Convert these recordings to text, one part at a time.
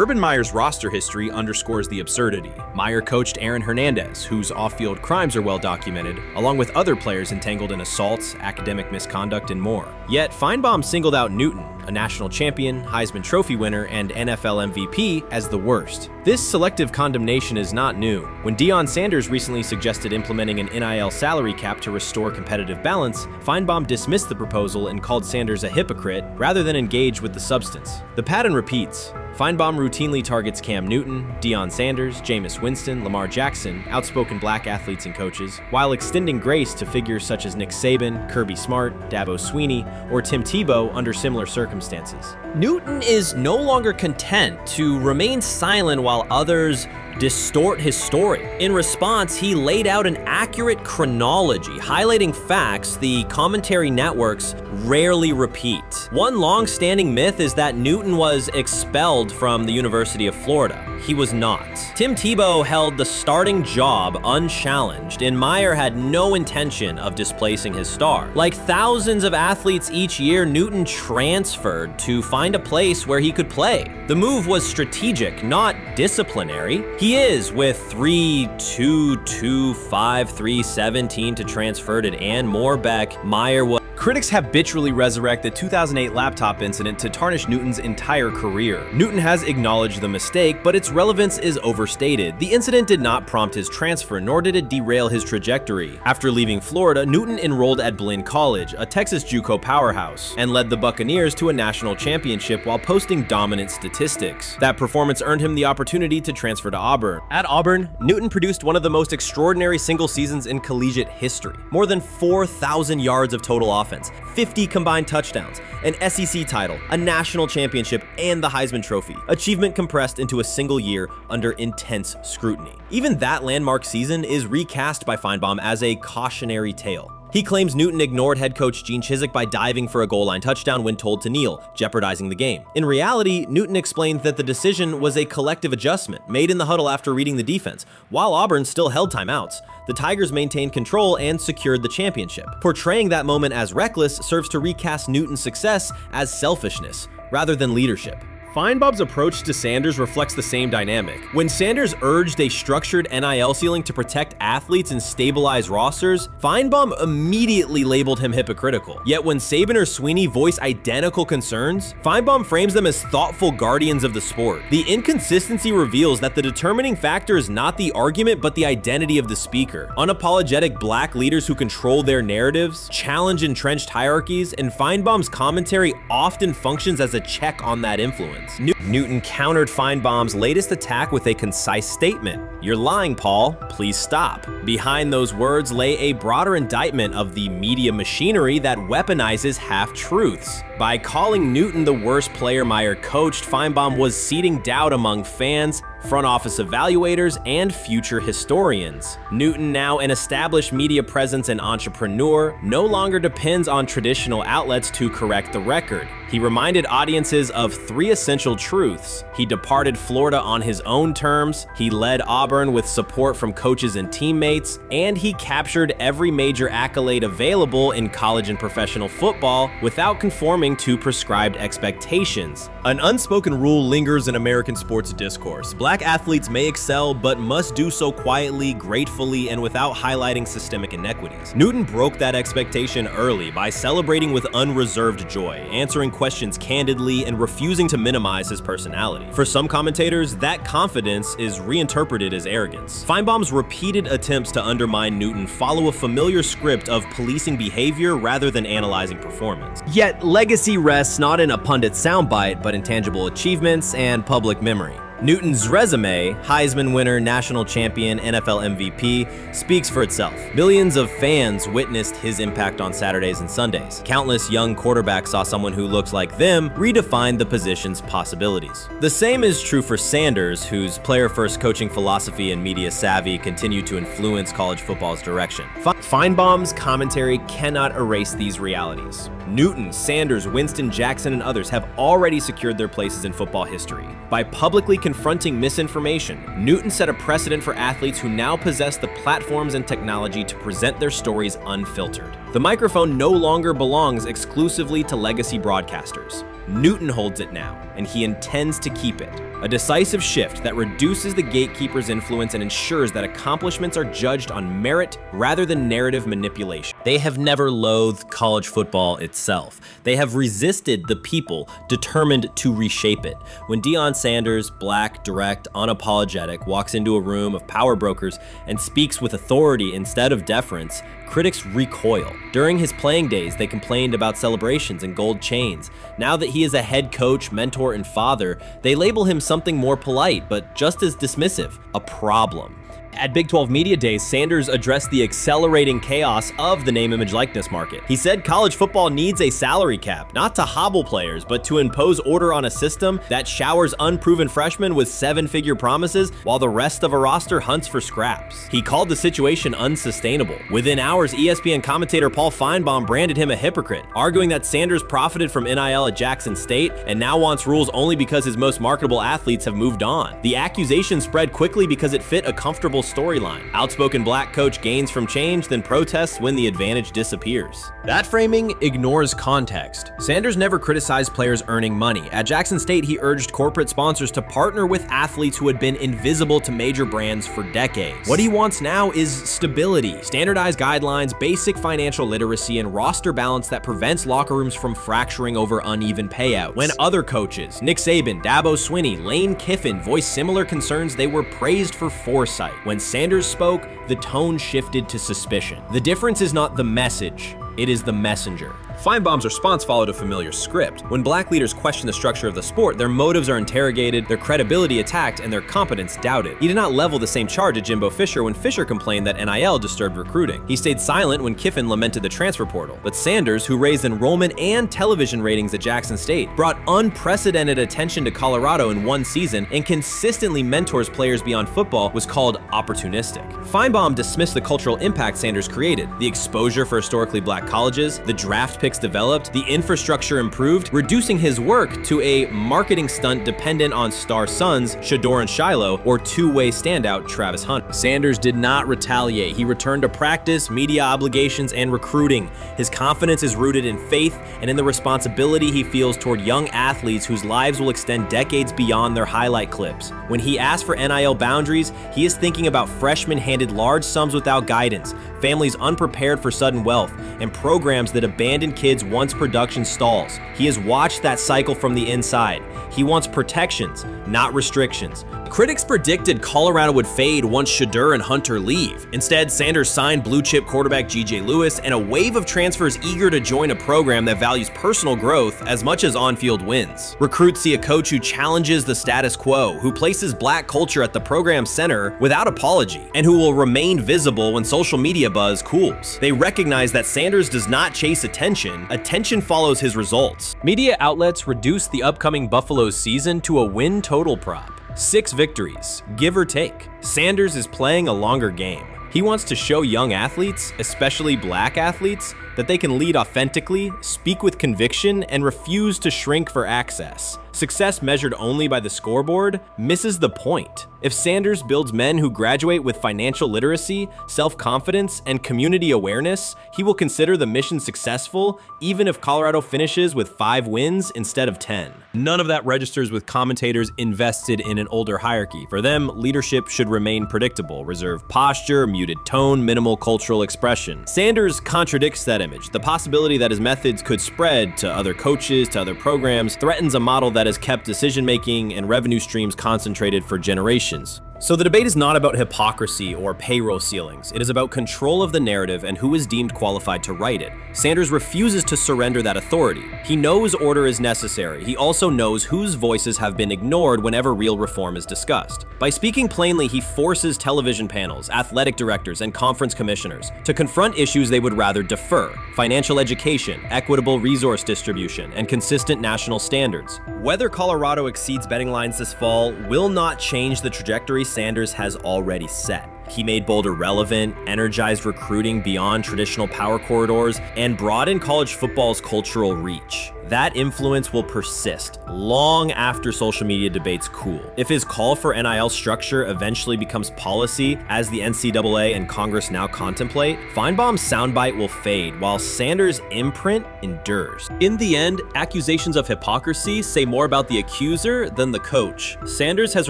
Urban Meyer's roster history underscores the absurdity. Meyer coached Aaron Hernandez, whose off-field crimes are well documented, along with other players entangled in assaults, academic misconduct, and more. Yet Feinbaum singled out Newton, a national champion, Heisman Trophy winner, and NFL MVP, as the worst. This selective condemnation is not new. When Deion Sanders recently suggested implementing an NIL salary cap to restore competitive balance, Feinbaum dismissed the proposal and called Sanders a hypocrite rather than engage with the substance. The pattern repeats. Feinbaum routinely targets Cam Newton, Deion Sanders, Jameis Winston, Lamar Jackson, outspoken black athletes and coaches, while extending grace to figures such as Nick Saban, Kirby Smart, Dabo Swinney, or Tim Tebow under similar circumstances. Newton is no longer content to remain silent while others distort his story. In response, he laid out an accurate chronology, highlighting facts the commentary networks rarely repeat. One long-standing myth is that Newton was expelled from the University of Florida. He was not. Tim Tebow held the starting job unchallenged, and Meyer had no intention of displacing his star. Like thousands of athletes each year, Newton transferred to find a place where he could play. The move was strategic, not disciplinary. He is, with 3-2-2-5-3-17 to transfer to and more back, Meyer was. Critics habitually resurrect the 2008 laptop incident to tarnish Newton's entire career. Newton has acknowledged the mistake, but its relevance is overstated. The incident did not prompt his transfer, nor did it derail his trajectory. After leaving Florida, Newton enrolled at Blinn College, a Texas JUCO powerhouse, and led the Buccaneers to a national championship while posting dominant statistics. That performance earned him the opportunity to transfer to Auburn. At Auburn, Newton produced one of the most extraordinary single seasons in collegiate history. More than 4,000 yards of total offense, 50 combined touchdowns, an SEC title, a national championship, and the Heisman Trophy. Achievement compressed into a single year under intense scrutiny. Even that landmark season is recast by Feinbaum as a cautionary tale. He claims Newton ignored head coach Gene Chizik by diving for a goal line touchdown when told to kneel, jeopardizing the game. In reality, Newton explained that the decision was a collective adjustment made in the huddle after reading the defense, while Auburn still held timeouts. The Tigers maintained control and secured the championship. Portraying that moment as reckless serves to recast Newton's success as selfishness rather than leadership. Feinbaum's approach to Sanders reflects the same dynamic. When Sanders urged a structured NIL ceiling to protect athletes and stabilize rosters, Feinbaum immediately labeled him hypocritical. Yet when Saban or Swinney voice identical concerns, Feinbaum frames them as thoughtful guardians of the sport. The inconsistency reveals that the determining factor is not the argument but the identity of the speaker. Unapologetic black leaders who control their narratives, challenge entrenched hierarchies, and Feinbaum's commentary often functions as a check on that influence. Newton countered Feinbaum's latest attack with a concise statement. "You're lying, Paul. Please stop." Behind those words lay a broader indictment of the media machinery that weaponizes half-truths. By calling Newton the worst player Meyer coached, Feinbaum was seeding doubt among fans, front office evaluators, and future historians. Newton, now an established media presence and entrepreneur, no longer depends on traditional outlets to correct the record. He reminded audiences of three essential truths. He departed Florida on his own terms, he led Auburn with support from coaches and teammates, and he captured every major accolade available in college and professional football without conforming to prescribed expectations. An unspoken rule lingers in American sports discourse. Black athletes may excel, but must do so quietly, gratefully, and without highlighting systemic inequities. Newton broke that expectation early by celebrating with unreserved joy, answering questions candidly, and refusing to minimize his personality. For some commentators, that confidence is reinterpreted as arrogance. Feinbaum's repeated attempts to undermine Newton follow a familiar script of policing behavior rather than analyzing performance. Yet, legacy rests not in a pundit soundbite, but in tangible achievements and public memory. Newton's resume, Heisman winner, national champion, NFL MVP, speaks for itself. Millions of fans witnessed his impact on Saturdays and Sundays. Countless young quarterbacks saw someone who looks like them redefine the position's possibilities. The same is true for Sanders, whose player-first coaching philosophy and media savvy continue to influence college football's direction. Feinbaum's commentary cannot erase these realities. Newton, Sanders, Winston, Jackson, and others have already secured their places in football history. By publicly confronting misinformation, Newton set a precedent for athletes who now possess the platforms and technology to present their stories unfiltered. The microphone no longer belongs exclusively to legacy broadcasters. Newton holds it now, and he intends to keep it. a decisive shift that reduces the gatekeeper's influence and ensures that accomplishments are judged on merit rather than narrative manipulation. They have never loathed college football itself. They have resisted the people determined to reshape it. When Deion Sanders, black, direct, unapologetic, walks into a room of power brokers and speaks with authority instead of deference, critics recoil. During his playing days, they complained about celebrations and gold chains. Now that he is a head coach, mentor, and father, they label him something more polite, but just as dismissive, a problem. At Big 12 Media Days, Sanders addressed the accelerating chaos of the name, image, likeness market. He said college football needs a salary cap, not to hobble players, but to impose order on a system that showers unproven freshmen with seven-figure promises while the rest of a roster hunts for scraps. He called the situation unsustainable. Within hours, ESPN commentator Paul Feinbaum branded him a hypocrite, arguing that Sanders profited from NIL at Jackson State and now wants rules only because his most marketable athletes have moved on. The accusation spread quickly because it fit a comfortable storyline. Outspoken black coach gains from change, then protests when the advantage disappears. That framing ignores context. Sanders never criticized players earning money. At Jackson State, he urged corporate sponsors to partner with athletes who had been invisible to major brands for decades. What he wants now is stability, standardized guidelines, basic financial literacy, and roster balance that prevents locker rooms from fracturing over uneven payouts. When other coaches, Nick Saban, Dabo Swinney, Lane Kiffin, voiced similar concerns, they were praised for foresight. When Sanders spoke, the tone shifted to suspicion. The difference is not the message, it is the messenger. Feinbaum's response followed a familiar script. When black leaders question the structure of the sport, their motives are interrogated, their credibility attacked, and their competence doubted. He did not level the same charge at Jimbo Fisher when Fisher complained that NIL disturbed recruiting. He stayed silent when Kiffin lamented the transfer portal. But Sanders, who raised enrollment and television ratings at Jackson State, brought unprecedented attention to Colorado in one season and consistently mentors players beyond football, was called opportunistic. Feinbaum dismissed the cultural impact Sanders created, the exposure for historically black colleges, the draft pick developed, the infrastructure improved, reducing his work to a marketing stunt dependent on star sons Shedeur and Shiloh or two-way standout Travis Hunter. Sanders did not retaliate. He returned to practice, media obligations, and recruiting. His confidence is rooted in faith and in the responsibility he feels toward young athletes whose lives will extend decades beyond their highlight clips. When he asks for NIL boundaries, he is thinking about freshmen handed large sums without guidance, families unprepared for sudden wealth, and programs that abandon kids once production stalls. He has watched that cycle from the inside. He wants protections, not restrictions. Critics predicted Colorado would fade once Shedeur and Hunter leave. Instead, Sanders signed blue-chip quarterback G.J. Lewis and a wave of transfers eager to join a program that values personal growth as much as on-field wins. Recruits see a coach who challenges the status quo, who places black culture at the program's center without apology, and who will remain visible when social media buzz cools. They recognize that Sanders does not chase attention. Attention follows his results. Media outlets reduced the upcoming Buffaloes season to a win total prop. 6 victories, give or take. Sanders is playing a longer game. He wants to show young athletes, especially black athletes, that they can lead authentically, speak with conviction, and refuse to shrink for access. Success measured only by the scoreboard misses the point. If Sanders builds men who graduate with financial literacy, self-confidence, and community awareness, he will consider the mission successful, even if Colorado finishes with 5 wins instead of 10. None of that registers with commentators invested in an older hierarchy. For them, leadership should remain predictable, reserved posture, muted tone, minimal cultural expression. Sanders contradicts that image. The possibility that his methods could spread to other coaches, to other programs, threatens a model that has kept decision-making and revenue streams concentrated for generations. So the debate is not about hypocrisy or payroll ceilings. It is about control of the narrative and who is deemed qualified to write it. Sanders refuses to surrender that authority. He knows order is necessary. He also knows whose voices have been ignored whenever real reform is discussed. By speaking plainly, he forces television panels, athletic directors, and conference commissioners to confront issues they would rather defer: financial education, equitable resource distribution, and consistent national standards. Whether Colorado exceeds betting lines this fall will not change the trajectory Sanders has already set. He made Boulder relevant, energized recruiting beyond traditional power corridors, and broadened college football's cultural reach. that influence will persist long after social media debates cool. If his call for NIL structure eventually becomes policy, as the NCAA and Congress now contemplate, Feinbaum's soundbite will fade while Sanders' imprint endures. In the end, accusations of hypocrisy say more about the accuser than the coach. Sanders has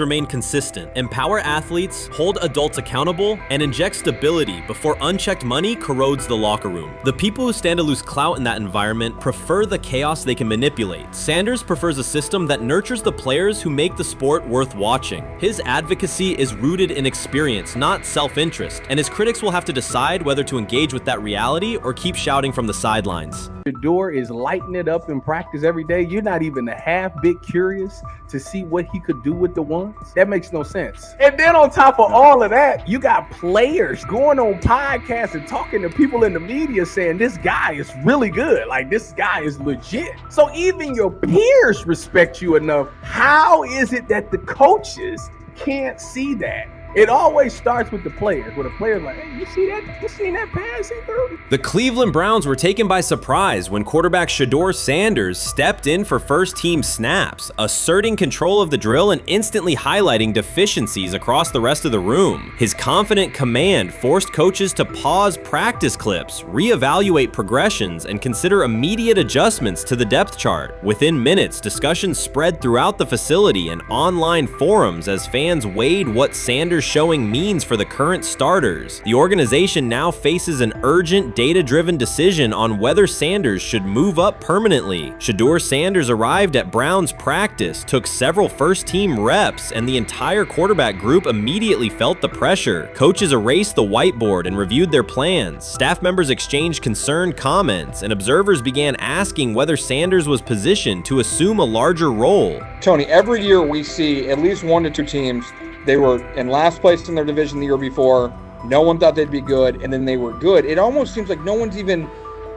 remained consistent, empower athletes, hold adults accountable, and inject stability before unchecked money corrodes the locker room. The people who stand to lose clout in that environment prefer the chaos they can manipulate. Sanders prefers a system that nurtures the players who make the sport worth watching. His advocacy is rooted in experience, not self-interest, and his critics will have to decide whether to engage with that reality or keep shouting from the sidelines. Shedeur is lighting it up in practice every day. You're not even a half bit curious to see what he could do with the ones. That makes no sense. And then on top of all of that, you got players going on podcasts and talking to people in the media saying this guy is really good. Like, this guy is legit. So even your peers respect you enough. How is it that the coaches can't see that? It always starts with the players, where the players like, hey, you see that? You seen that pass he threw? The Cleveland Browns were taken by surprise when quarterback Shedeur Sanders stepped in for first-team snaps, asserting control of the drill and instantly highlighting deficiencies across the rest of the room. His confident command forced coaches to pause practice clips, reevaluate progressions, and consider immediate adjustments to the depth chart. Within minutes, discussions spread throughout the facility and online forums as fans weighed what Sanders' showing means for the current starters. The organization now faces an urgent, data-driven decision on whether Sanders should move up permanently. Shedeur Sanders arrived at Browns practice, took several first-team reps, and the entire quarterback group immediately felt the pressure. Coaches erased the whiteboard and reviewed their plans. Staff members exchanged concerned comments, and observers began asking whether Sanders was positioned to assume a larger role. Tony, every year we see at least 1 to 2 teams. They were in last place in their division the year before. No one thought they'd be good, and then they were good. It almost seems like no one's even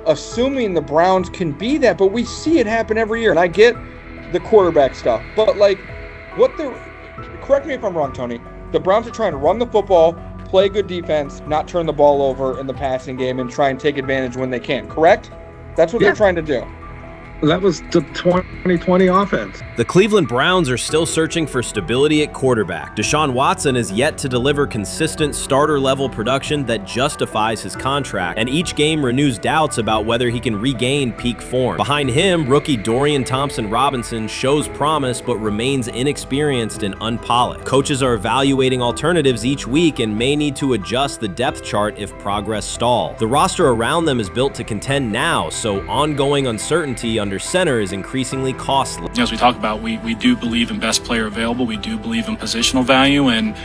assuming the Browns can be that, but we see it happen every year. And I get the quarterback stuff, but like, correct me if I'm wrong, Tony. The Browns are trying to run the football, play good defense, not turn the ball over in the passing game, and try and take advantage when they can, correct? That's what they're trying to do. That was the 2020 offense. The Cleveland Browns are still searching for stability at quarterback. Deshaun Watson is yet to deliver consistent starter-level production that justifies his contract, and each game renews doubts about whether he can regain peak form. Behind him, rookie Dorian Thompson-Robinson shows promise but remains inexperienced and unpolished. Coaches are evaluating alternatives each week and may need to adjust the depth chart if progress stalls. The roster around them is built to contend now, so ongoing uncertainty under center is increasingly costly. As we talk about, we do believe in best player available. We do believe in positional value, and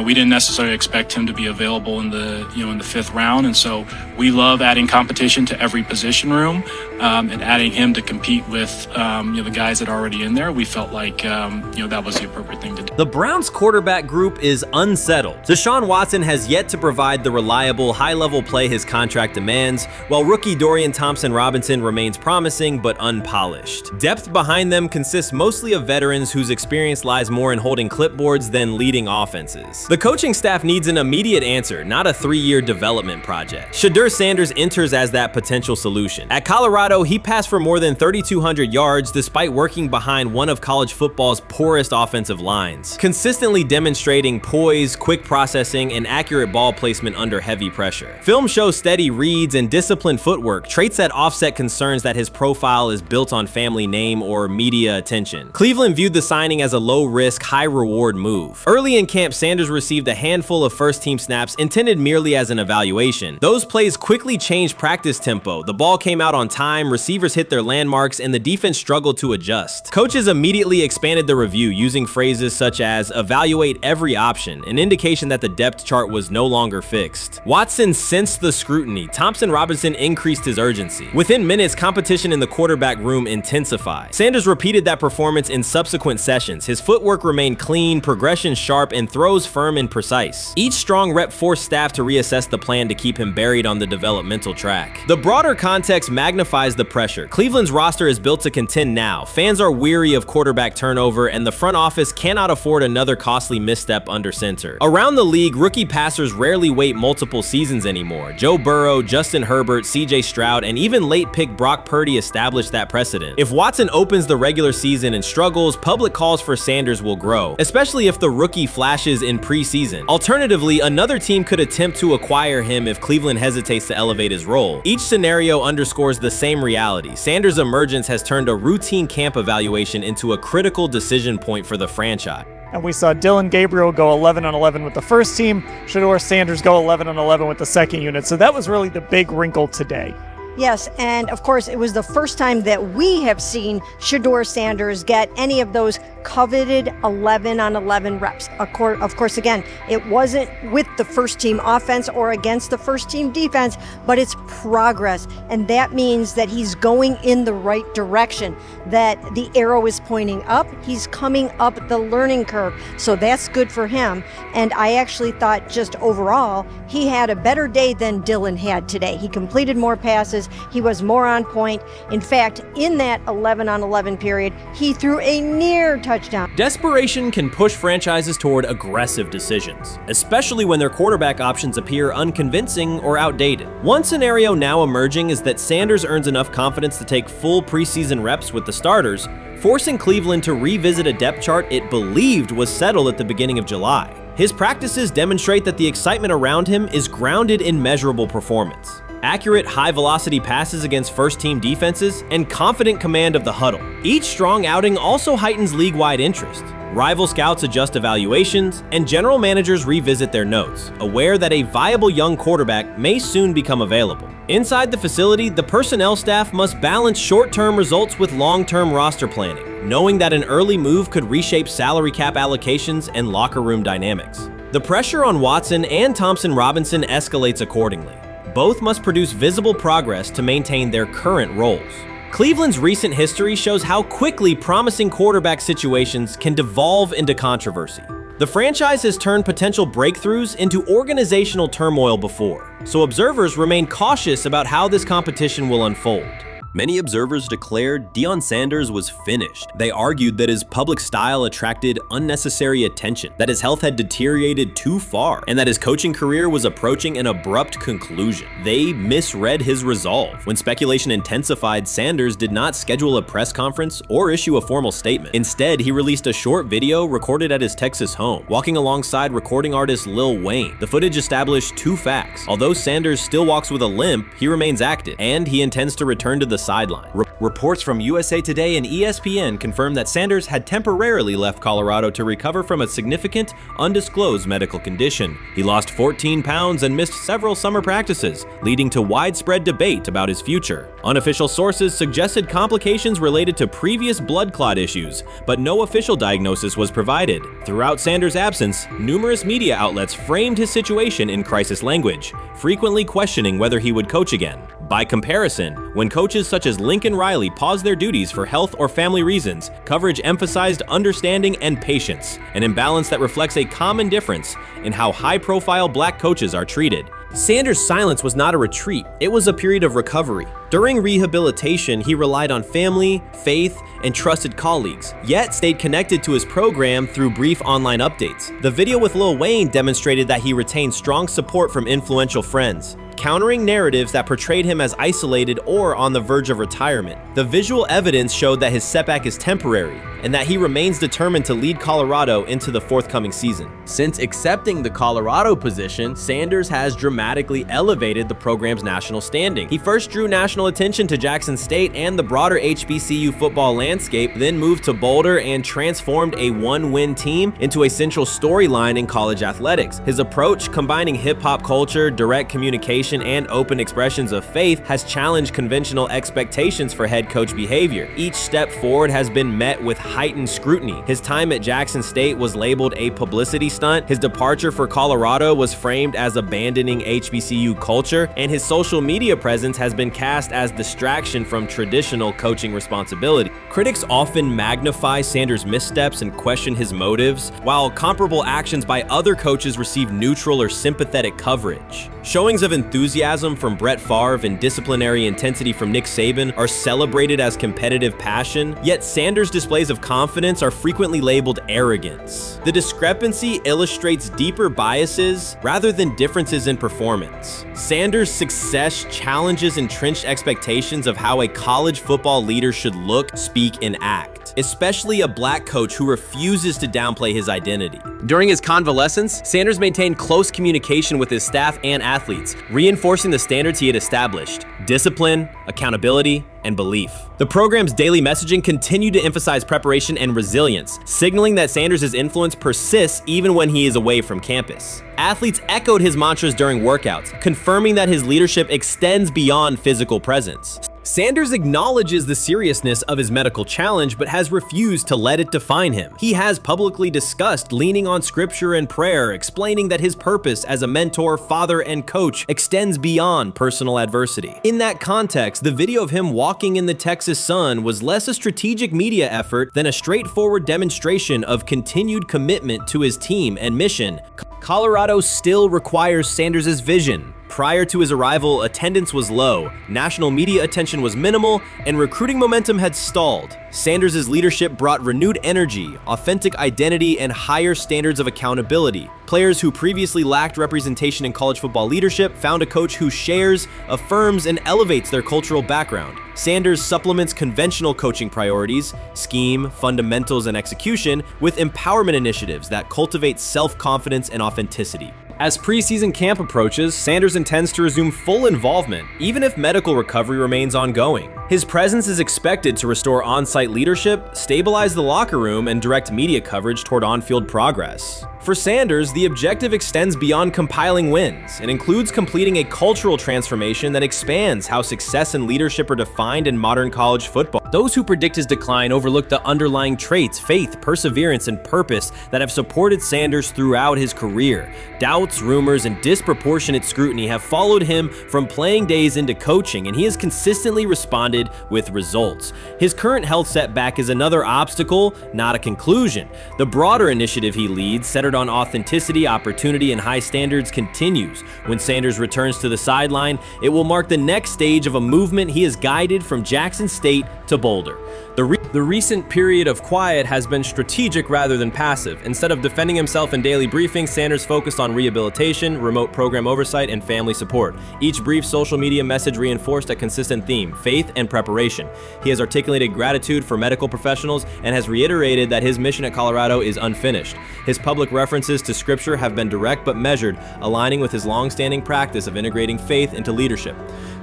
we didn't necessarily expect him to be available in the in the 5th round, and so we love adding competition to every position room and adding him to compete with the guys that are already in there. We felt like that was the appropriate thing to do. The Browns quarterback group is unsettled. Deshaun Watson has yet to provide the reliable, high-level play his contract demands, while rookie Dorian Thompson-Robinson remains promising but unpolished. Depth behind them consists mostly of veterans whose experience lies more in holding clipboards than leading offenses. The coaching staff needs an immediate answer, not a 3-year development project. Shedeur Sanders enters as that potential solution. At Colorado, he passed for more than 3,200 yards despite working behind one of college football's poorest offensive lines, consistently demonstrating poise, quick processing, and accurate ball placement under heavy pressure. Film shows steady reads and disciplined footwork, traits that offset concerns that his profile is built on family name or media attention. Cleveland viewed the signing as a low-risk, high-reward move. Early in camp, Sanders received a handful of first-team snaps intended merely as an evaluation. Those plays quickly changed practice tempo. The ball came out on time, receivers hit their landmarks, and the defense struggled to adjust. Coaches immediately expanded the review using phrases such as evaluate every option, an indication that the depth chart was no longer fixed. Watson sensed the scrutiny. Thompson-Robinson increased his urgency. Within minutes, competition in the quarterback room intensified. Sanders repeated that performance in subsequent sessions. His footwork remained clean, progression sharp, and throws firm and precise. Each strong rep forced staff to reassess the plan to keep him buried on the developmental track. The broader context magnifies the pressure. Cleveland's roster is built to contend now. Fans are weary of quarterback turnover, and the front office cannot afford another costly misstep under center. Around the league, rookie passers rarely wait multiple seasons anymore. Joe Burrow, Justin Herbert, CJ Stroud, and even late pick Brock Purdy established that precedent. If Watson opens the regular season and struggles, public calls for Sanders will grow, especially if the rookie flashes in preseason. Alternatively, another team could attempt to acquire him if Cleveland hesitates to elevate his role. Each scenario underscores the same reality. Sanders' emergence has turned a routine camp evaluation into a critical decision point for the franchise. And we saw Dylan Gabriel go 11-11 with the first team, Shedeur Sanders go 11-11 with the second unit. So that was really the big wrinkle today. Yes, and of course, it was the first time that we have seen Shedeur Sanders get any of those coveted 11-on-11 reps. Of course, again, it wasn't with the first team offense or against the first team defense, but it's progress. And that means that he's going in the right direction, that the arrow is pointing up. He's coming up the learning curve. So that's good for him. And I actually thought just overall, he had a better day than Dylan had today. He completed more passes. He was more on point. In fact, in that 11-on-11 period, he threw a near touchdown. Desperation can push franchises toward aggressive decisions, especially when their quarterback options appear unconvincing or outdated. One scenario now emerging is that Sanders earns enough confidence to take full preseason reps with the starters, forcing Cleveland to revisit a depth chart it believed was settled at the beginning of July. His practices demonstrate that the excitement around him is grounded in measurable performance. Accurate, high-velocity passes against first-team defenses, and confident command of the huddle. Each strong outing also heightens league-wide interest. Rival scouts adjust evaluations, and general managers revisit their notes, aware that a viable young quarterback may soon become available. Inside the facility, the personnel staff must balance short-term results with long-term roster planning, knowing that an early move could reshape salary cap allocations and locker room dynamics. The pressure on Watson and Thompson Robinson escalates accordingly. Both must produce visible progress to maintain their current roles. Cleveland's recent history shows how quickly promising quarterback situations can devolve into controversy. The franchise has turned potential breakthroughs into organizational turmoil before, so observers remain cautious about how this competition will unfold. Many observers declared Deion Sanders was finished. They argued that his public style attracted unnecessary attention, that his health had deteriorated too far, and that his coaching career was approaching an abrupt conclusion. They misread his resolve. When speculation intensified, Sanders did not schedule a press conference or issue a formal statement. Instead, he released a short video recorded at his Texas home, walking alongside recording artist Lil Wayne. The footage established two facts. Although Sanders still walks with a limp, he remains active, and he intends to return to the sideline. Reports from USA Today and ESPN confirm that Sanders had temporarily left Colorado to recover from a significant, undisclosed medical condition. He lost 14 pounds and missed several summer practices, leading to widespread debate about his future. Unofficial sources suggested complications related to previous blood clot issues, but no official diagnosis was provided. Throughout Sanders' absence, numerous media outlets framed his situation in crisis language, frequently questioning whether he would coach again. By comparison, when coaches such as Lincoln Riley paused their duties for health or family reasons, coverage emphasized understanding and patience, an imbalance that reflects a common difference in how high-profile black coaches are treated. Sanders' silence was not a retreat, it was a period of recovery. During rehabilitation, he relied on family, faith, and trusted colleagues, yet stayed connected to his program through brief online updates. The video with Lil Wayne demonstrated that he retained strong support from influential friends, countering narratives that portrayed him as isolated or on the verge of retirement. The visual evidence showed that his setback is temporary, and that he remains determined to lead Colorado into the forthcoming season. Since accepting the Colorado position, Sanders has dramatically elevated the program's national standing. He first drew national attention to Jackson State and the broader HBCU football landscape, then moved to Boulder and transformed a one-win team into a central storyline in college athletics. His approach, combining hip-hop culture, direct communication, and open expressions of faith, has challenged conventional expectations for head coach behavior. Each step forward has been met with heightened scrutiny. His time at Jackson State was labeled a publicity stunt, his departure for Colorado was framed as abandoning HBCU culture, and his social media presence has been cast as distraction from traditional coaching responsibility. Critics often magnify Sanders' missteps and question his motives, while comparable actions by other coaches receive neutral or sympathetic coverage. Showings of enthusiasm from Brett Favre and disciplinary intensity from Nick Saban are celebrated as competitive passion, yet Sanders' displays of confidence are frequently labeled arrogance. The discrepancy illustrates deeper biases rather than differences in performance. Sanders' success challenges entrenched expectations of how a college football leader should look, speak, and act, especially a black coach who refuses to downplay his identity. During his convalescence, Sanders maintained close communication with his staff and athletes, reinforcing the standards he had established: discipline, accountability, and belief. The program's daily messaging continued to emphasize preparation and resilience, signaling that Sanders' influence persists even when he is away from campus. Athletes echoed his mantras during workouts, confirming that his leadership extends beyond physical presence. Sanders acknowledges the seriousness of his medical challenge, but has refused to let it define him. He has publicly discussed leaning on scripture and prayer, explaining that his purpose as a mentor, father, and coach extends beyond personal adversity. In that context, the video of him walking in the Texas sun was less a strategic media effort than a straightforward demonstration of continued commitment to his team and mission. Colorado still requires Sanders' vision. Prior to his arrival, attendance was low, national media attention was minimal, and recruiting momentum had stalled. Sanders' leadership brought renewed energy, authentic identity, and higher standards of accountability. Players who previously lacked representation in college football leadership found a coach who shares, affirms, and elevates their cultural background. Sanders supplements conventional coaching priorities, scheme, fundamentals, and execution with empowerment initiatives that cultivate self-confidence and authenticity. As preseason camp approaches, Sanders intends to resume full involvement, even if medical recovery remains ongoing. His presence is expected to restore on-site leadership, stabilize the locker room, and direct media coverage toward on-field progress. For Sanders, the objective extends beyond compiling wins. It includes completing a cultural transformation that expands how success and leadership are defined in modern college football. Those who predict his decline overlook the underlying traits, faith, perseverance, and purpose that have supported Sanders throughout his career. Doubts, rumors, and disproportionate scrutiny have followed him from playing days into coaching, and he has consistently responded with results. His current health setback is another obstacle, not a conclusion. The broader initiative he leads, centered on authenticity, opportunity, and high standards, continues. When Sanders returns to the sideline, it will mark the next stage of a movement he has guided from Jackson State to Boulder. The recent period of quiet has been strategic rather than passive. Instead of defending himself in daily briefings, Sanders focused on rehabilitation, remote program oversight, and family support. Each brief social media message reinforced a consistent theme: faith and preparation. He has articulated gratitude for medical professionals and has reiterated that his mission at Colorado is unfinished. His public references to scripture have been direct but measured, aligning with his long-standing practice of integrating faith into leadership.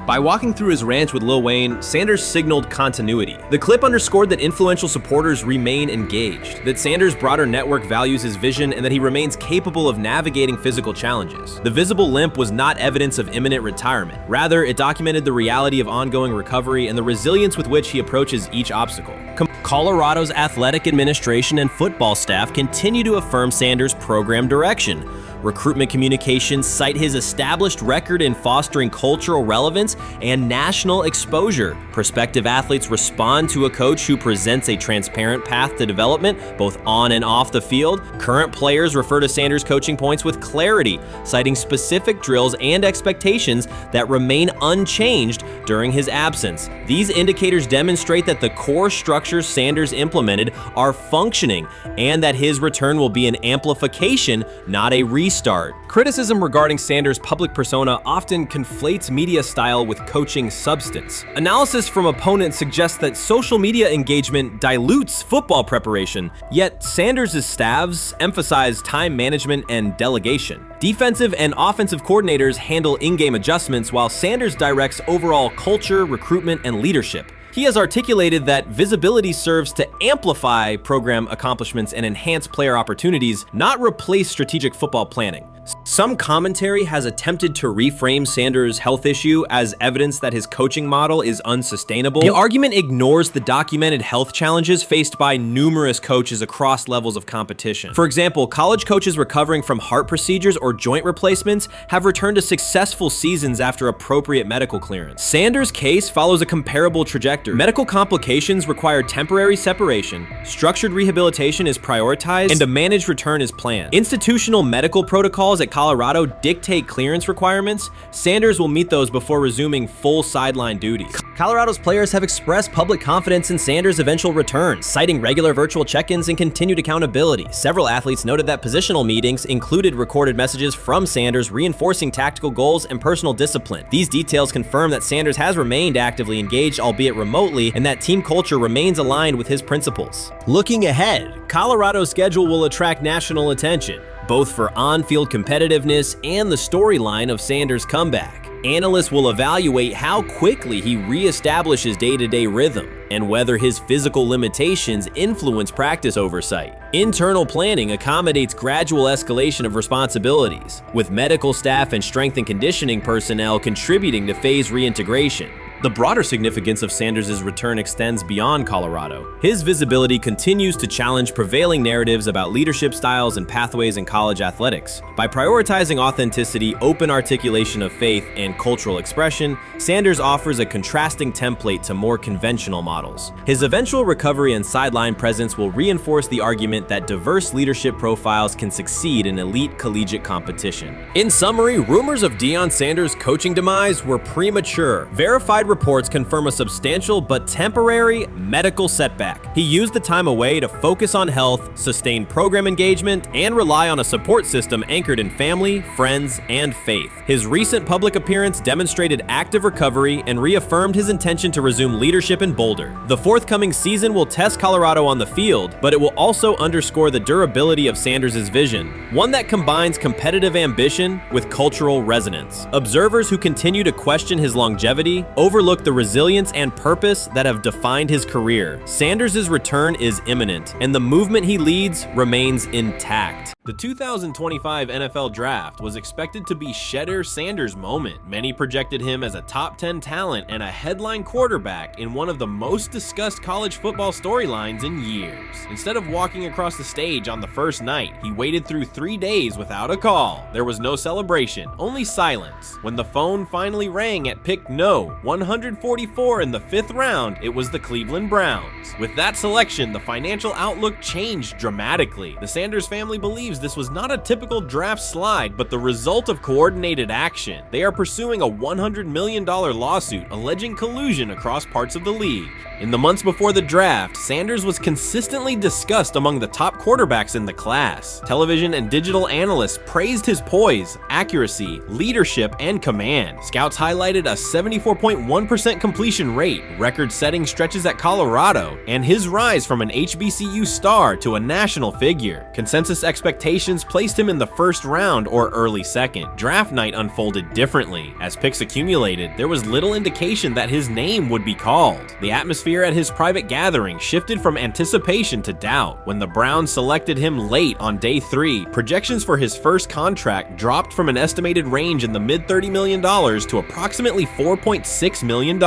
By walking through his ranch with Lil Wayne, Sanders signaled continuity. The clip underscored that influential supporters remain engaged, that Sanders' broader network values his vision, and that he remains capable of navigating physical challenges. The visible limp was not evidence of imminent retirement. Rather, it documented the reality of ongoing recovery and the resilience with which he approaches each obstacle. Colorado's athletic administration and football staff continue to affirm Sanders' program direction. Recruitment communications cite his established record in fostering cultural relevance and national exposure. Prospective athletes respond to a coach who presents a transparent path to development, both on and off the field. Current players refer to Sanders' coaching points with clarity, citing specific drills and expectations that remain unchanged during his absence. These indicators demonstrate that the core structures Sanders implemented are functioning, and that his return will be an amplification, not a restart. Criticism regarding Sanders' public persona often conflates media style with coaching substance. Analysis from opponents suggests that social media engagement dilutes football preparation, yet Sanders' staffs emphasize time management and delegation. Defensive and offensive coordinators handle in-game adjustments, while Sanders directs overall culture, recruitment, and leadership. He has articulated that visibility serves to amplify program accomplishments and enhance player opportunities, not replace strategic football planning. Some commentary has attempted to reframe Sanders' health issue as evidence that his coaching model is unsustainable. The argument ignores the documented health challenges faced by numerous coaches across levels of competition. For example, college coaches recovering from heart procedures or joint replacements have returned to successful seasons after appropriate medical clearance. Sanders' case follows a comparable trajectory. Medical complications require temporary separation, structured rehabilitation is prioritized, and a managed return is planned. Institutional medical protocols at Colorado dictate clearance requirements. Sanders will meet those before resuming full sideline duties. Colorado's players have expressed public confidence in Sanders' eventual return, citing regular virtual check-ins and continued accountability. Several athletes noted that positional meetings included recorded messages from Sanders reinforcing tactical goals and personal discipline. These details confirm that Sanders has remained actively engaged, albeit remotely, and that team culture remains aligned with his principles. Looking ahead, Colorado's schedule will attract national attention, both for on-field competitiveness and the storyline of Sanders' comeback. Analysts will evaluate how quickly he reestablishes day-to-day rhythm and whether his physical limitations influence practice oversight. Internal planning accommodates gradual escalation of responsibilities, with medical staff and strength and conditioning personnel contributing to phase reintegration. The broader significance of Sanders' return extends beyond Colorado. His visibility continues to challenge prevailing narratives about leadership styles and pathways in college athletics. By prioritizing authenticity, open articulation of faith, and cultural expression, Sanders offers a contrasting template to more conventional models. His eventual recovery and sideline presence will reinforce the argument that diverse leadership profiles can succeed in elite collegiate competition. In summary, rumors of Deion Sanders' coaching demise were premature. Verified reports confirm a substantial but temporary medical setback. He used the time away to focus on health, sustain program engagement, and rely on a support system anchored in family, friends, and faith. His recent public appearance demonstrated active recovery and reaffirmed his intention to resume leadership in Boulder. The forthcoming season will test Colorado on the field, but it will also underscore the durability of Sanders' vision, one that combines competitive ambition with cultural resonance. Observers who continue to question his longevity overlook the resilience and purpose that have defined his career. Sanders' return is imminent, and the movement he leads remains intact. The 2025 NFL Draft was expected to be Shedeur Sanders' moment. Many projected him as a top 10 talent and a headline quarterback in one of the most discussed college football storylines in years. Instead of walking across the stage on the first night, he waited through 3 days without a call. There was no celebration, only silence. When the phone finally rang at pick no 144 in the 5th round, it was the Cleveland Browns. With that selection, the financial outlook changed dramatically. The Sanders family believes this was not a typical draft slide, but the result of coordinated action. They are pursuing a $100 million lawsuit alleging collusion across parts of the league. In the months before the draft, Sanders was consistently discussed among the top quarterbacks in the class. Television and digital analysts praised his poise, accuracy, leadership, and command. Scouts highlighted a 74.1% completion rate, record-setting stretches at Colorado, and his rise from an HBCU star to a national figure. Consensus expectations placed him in the first round or early second. Draft night unfolded differently. As picks accumulated, there was little indication that his name would be called. The atmosphere at his private gathering shifted from anticipation to doubt. When the Browns selected him late on day 3, projections for his first contract dropped from an estimated range in the mid-$30 million to approximately $4.6 million,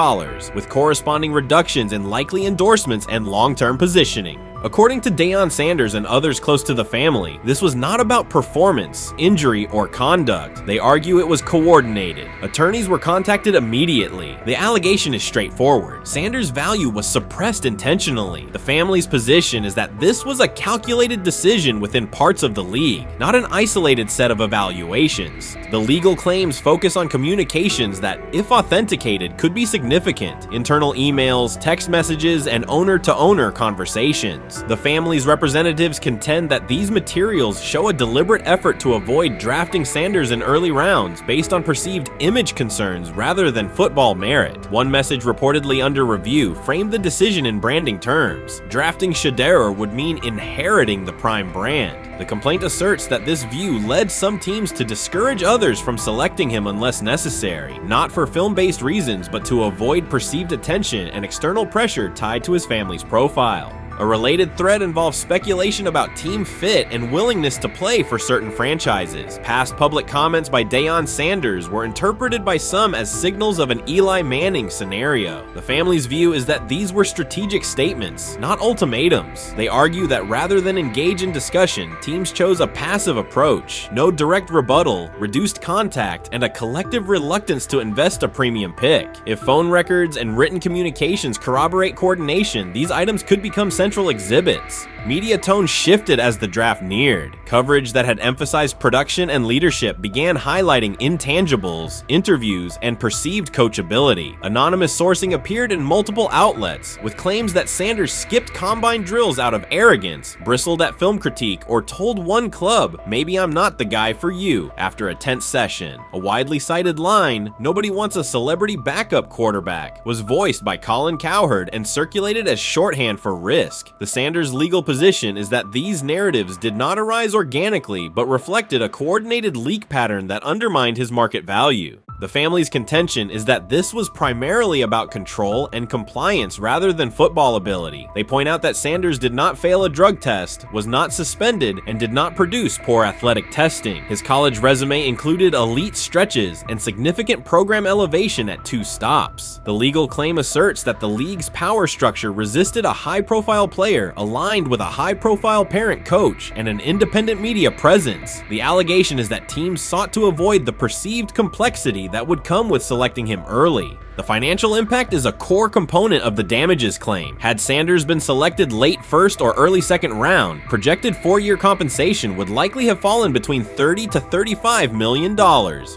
with corresponding reductions in likely endorsements and long-term positioning. According to Deion Sanders and others close to the family, this was not about performance, injury, or conduct. They argue it was coordinated. Attorneys were contacted immediately. The allegation is straightforward. Sanders' value was suppressed intentionally. The family's position is that this was a calculated decision within parts of the league, not an isolated set of evaluations. The legal claims focus on communications that, if authenticated, could be significant. Internal emails, text messages, and owner-to-owner conversations. The family's representatives contend that these materials show a deliberate effort to avoid drafting Sanders in early rounds based on perceived image concerns rather than football merit. One message reportedly under review framed the decision in branding terms. Drafting Shedeur would mean inheriting the Prime brand. The complaint asserts that this view led some teams to discourage others from selecting him unless necessary, not for film-based reasons, but to avoid perceived attention and external pressure tied to his family's profile. A related thread involves speculation about team fit and willingness to play for certain franchises. Past public comments by Deion Sanders were interpreted by some as signals of an Eli Manning scenario. The family's view is that these were strategic statements, not ultimatums. They argue that rather than engage in discussion, teams chose a passive approach, no direct rebuttal, reduced contact, and a collective reluctance to invest a premium pick. If phone records and written communications corroborate coordination, these items could become central exhibits. Media tone shifted as the draft neared. Coverage that had emphasized production and leadership began highlighting intangibles, interviews, and perceived coachability. Anonymous sourcing appeared in multiple outlets, with claims that Sanders skipped combine drills out of arrogance, bristled at film critique, or told one club, "Maybe I'm not the guy for you," after a tense session. A widely cited line, "Nobody wants a celebrity backup quarterback," was voiced by Colin Cowherd and circulated as shorthand for risk. The Sanders legal position is that these narratives did not arise organically, but reflected a coordinated leak pattern that undermined his market value. The family's contention is that this was primarily about control and compliance rather than football ability. They point out that Sanders did not fail a drug test, was not suspended, and did not produce poor athletic testing. His college resume included elite stretches and significant program elevation at 2 stops. The legal claim asserts that the league's power structure resisted a high-profile player aligned with a high-profile parent coach and an independent media presence. The allegation is that teams sought to avoid the perceived complexity that would come with selecting him early. The financial impact is a core component of the damages claim. Had Sanders been selected late first or early second round, projected 4-year compensation would likely have fallen between $30 to $35 million,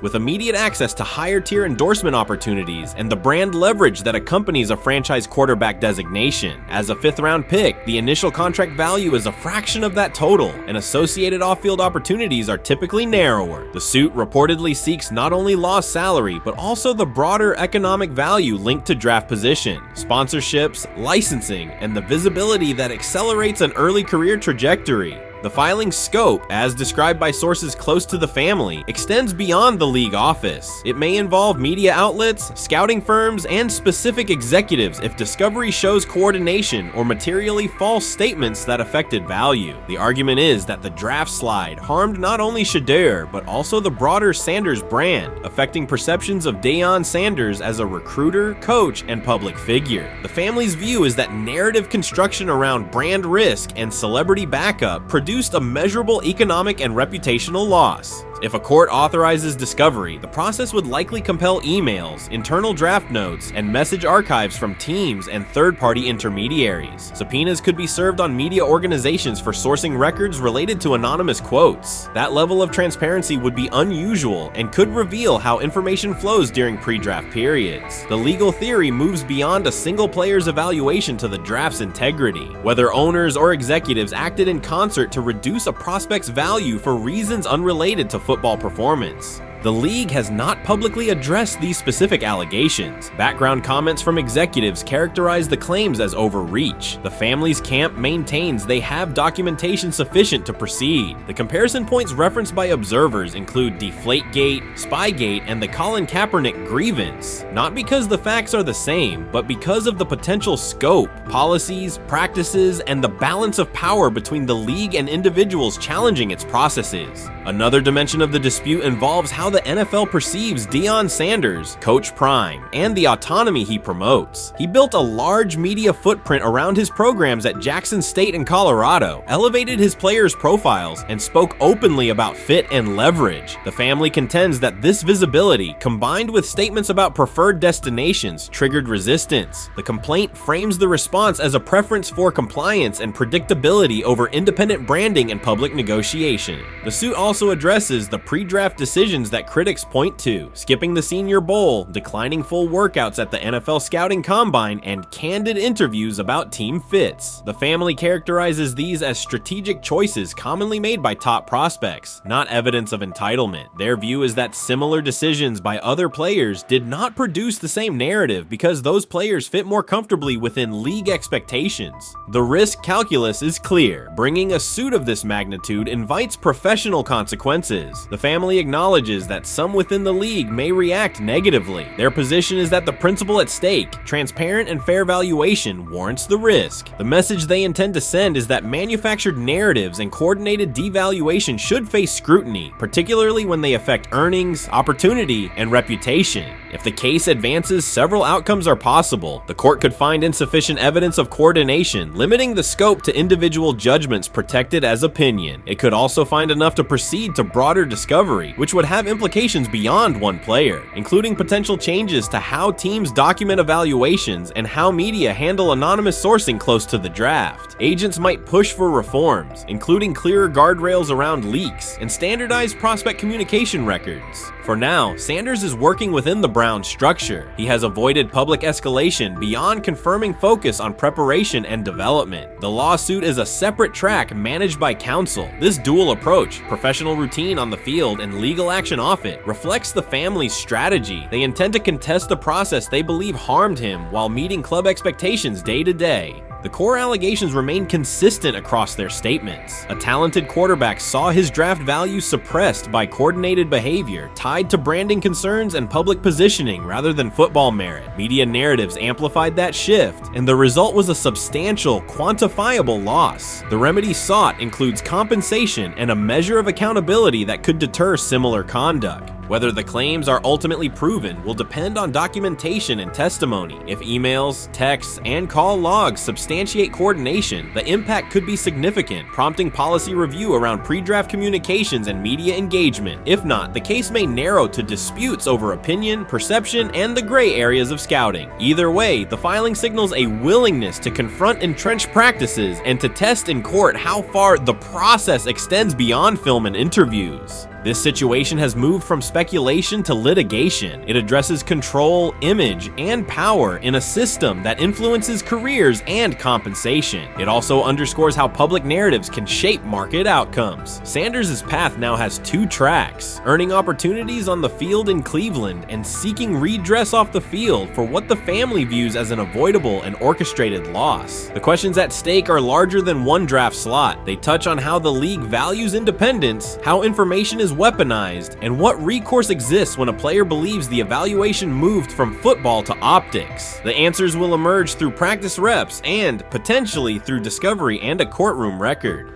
with immediate access to higher tier endorsement opportunities and the brand leverage that accompanies a franchise quarterback designation. As a 5th round pick, the initial contract value is a fraction of that total, and associated off-field opportunities are typically narrower. The suit reportedly seeks not only lost salary, but also the broader economic value linked to draft position, sponsorships, licensing, and the visibility that accelerates an early career trajectory. The filing's scope, as described by sources close to the family, extends beyond the league office. It may involve media outlets, scouting firms, and specific executives if discovery shows coordination or materially false statements that affected value. The argument is that the draft slide harmed not only Shedeur, but also the broader Sanders brand, affecting perceptions of Deion Sanders as a recruiter, coach, and public figure. The family's view is that narrative construction around brand risk and celebrity backup produced a measurable economic and reputational loss. If a court authorizes discovery, the process would likely compel emails, internal draft notes, and message archives from teams and third-party intermediaries. Subpoenas could be served on media organizations for sourcing records related to anonymous quotes. That level of transparency would be unusual and could reveal how information flows during pre-draft periods. The legal theory moves beyond a single player's evaluation to the draft's integrity, whether owners or executives acted in concert to reduce a prospect's value for reasons unrelated to football performance. The league has not publicly addressed these specific allegations. Background comments from executives characterize the claims as overreach. The family's camp maintains they have documentation sufficient to proceed. The comparison points referenced by observers include Deflategate, Spygate, and the Colin Kaepernick grievance, not because the facts are the same, but because of the potential scope, policies, practices, and the balance of power between the league and individuals challenging its processes. Another dimension of the dispute involves how the NFL perceives Deion Sanders, Coach Prime, and the autonomy he promotes. He built a large media footprint around his programs at Jackson State and Colorado, elevated his players' profiles, and spoke openly about fit and leverage. The family contends that this visibility, combined with statements about preferred destinations, triggered resistance. The complaint frames the response as a preference for compliance and predictability over independent branding and public negotiation. The suit also addresses the pre-draft decisions that critics point to, skipping the Senior Bowl, declining full workouts at the NFL Scouting Combine, and candid interviews about team fits. The family characterizes these as strategic choices commonly made by top prospects, not evidence of entitlement. Their view is that similar decisions by other players did not produce the same narrative because those players fit more comfortably within league expectations. The risk calculus is clear. Bringing a suit of this magnitude invites professional consequences. The family acknowledges that some within the league may react negatively. Their position is that the principle at stake, transparent and fair valuation, warrants the risk. The message they intend to send is that manufactured narratives and coordinated devaluation should face scrutiny, particularly when they affect earnings, opportunity, and reputation. If the case advances, several outcomes are possible. The court could find insufficient evidence of coordination, limiting the scope to individual judgments protected as opinion. It could also find enough to proceed to broader discovery, which would have implications beyond one player, including potential changes to how teams document evaluations and how media handle anonymous sourcing close to the draft. Agents might push for reforms, including clearer guardrails around leaks and standardized prospect communication records. For now, Sanders is working within the Browns structure. He has avoided public escalation beyond confirming focus on preparation and development. The lawsuit is a separate track managed by counsel. This dual approach, professional routine on the field and legal action off it, reflects the family's strategy. They intend to contest the process they believe harmed him while meeting club expectations day to day. The core allegations remain consistent across their statements. A talented quarterback saw his draft value suppressed by coordinated behavior tied to branding concerns and public positioning rather than football merit. Media narratives amplified that shift, and the result was a substantial, quantifiable loss. The remedy sought includes compensation and a measure of accountability that could deter similar conduct. Whether the claims are ultimately proven will depend on documentation and testimony. If emails, texts, and call logs substantiate coordination, the impact could be significant, prompting policy review around pre-draft communications and media engagement. If not, the case may narrow to disputes over opinion, perception, and the gray areas of scouting. Either way, the filing signals a willingness to confront entrenched practices and to test in court how far the process extends beyond film and interviews. This situation has moved from speculation to litigation. It addresses control, image, and power in a system that influences careers and compensation. It also underscores how public narratives can shape market outcomes. Sanders' path now has two tracks: earning opportunities on the field in Cleveland and seeking redress off the field for what the family views as an avoidable and orchestrated loss. The questions at stake are larger than one draft slot. They touch on how the league values independence, how information is weaponized, and what recourse exists when a player believes the evaluation moved from football to optics. The answers will emerge through practice reps and, potentially, through discovery and a courtroom record.